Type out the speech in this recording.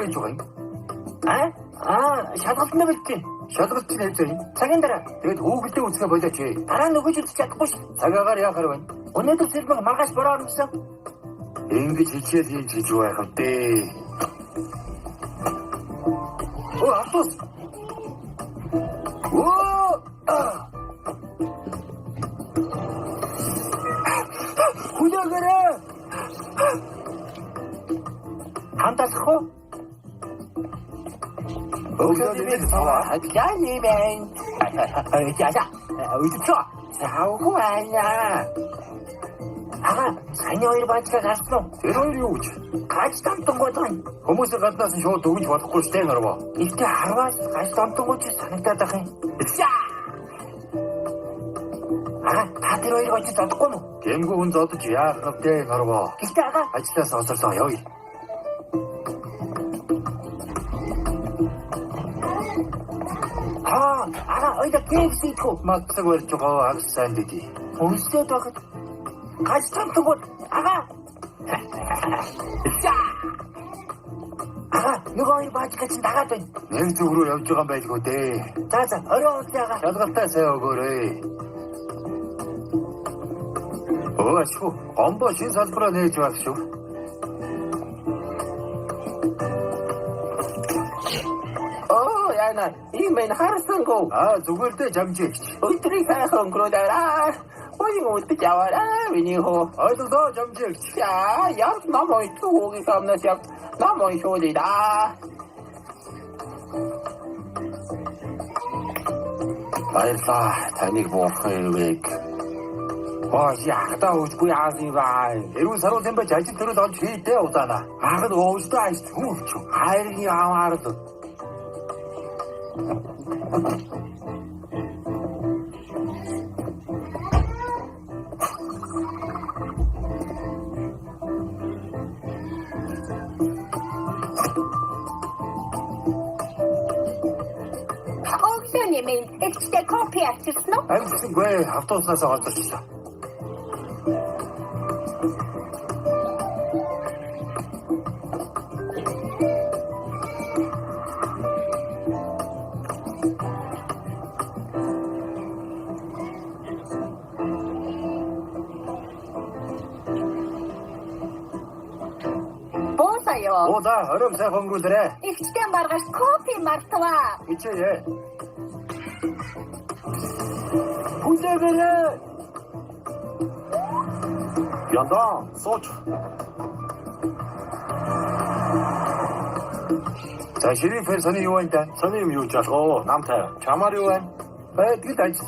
байж байгаа юм? Шалгалтны бэлтээ. Шалгалт чинь хэвчээ. Цагийн дараа. Тэгээд хөөгөлдөө үсгээ болооч. Дараа нь өгөж үзэж чадахгүй ш. Цагаагаар яахаар байна? Өнөөдөр сэрмэг маргааш бороо орсон. Ингэж хичээл хийж хийж байх юм дээ. Автобус. Хүлээгээрээ. Хандах уу? Өглөөний цаваа яаны байн. Яа. Үгүй цаавгүй байна. Саяны хоёр баачгаа гарсан уу? Тэр хоёр юу гэж? Гаж тамтангууд байна. Хүмүүсээ гаднаас нь шууд өгж болохгүй штэ нэрваа. Ихтэй харваас гаж тамтангууд санагдаад байх юм. Та тэр хоёр баачаа зодохгүй юу? Гэмгүй хүн зодож яах вэ нэрваа? Ихтэй ажлаас осорлоо явъя. Ойда кексийдхүү. Матсаг барьж байгаа агс сайн дэдий. Өнсөд багт. Гаж тамтангууд. Нөгөө хоёр баачгаа чинь дагаад байна. Нэг зүг рүү явж байгаа юм байлгүй дээ. За орой уусаа. Шалгалтаа сайн өгөөрэй. Ашгүй. Гомбо шин салбараа нээж байх шүү. Ийм энэ харсангүй. Зүгээр дээ жамжиг. Өдрийг хайх өнгөрөөлөө. Ой мөдөж яваарай миний хөө. Ойлголоо жамжиг. Яа намайг түүхий самнаас яв. Намайг шуулида. Баярлаа. Таныг буухайвэг. Яахтаа үгүй яасан бай. Эрүүл саруул юм байж ажил төрөл олж хийдээ удаана. Ахад уустай айс түүч. Хайрын аваард. Огсоний экстэй копи авчихсан уу? Амтгүй автобуснаас олдчихлаа. За орой сайхан өнгөрүүлээрэй. Ихтэй маргааш кофе мартваа. Ичээ. Хүлээгээрэй. Яндан сууч. За ширифэр сони юу вэ? Сони юм юу ч алгаа. Намтай. Чамаар юу вэ? Тэгэл ажил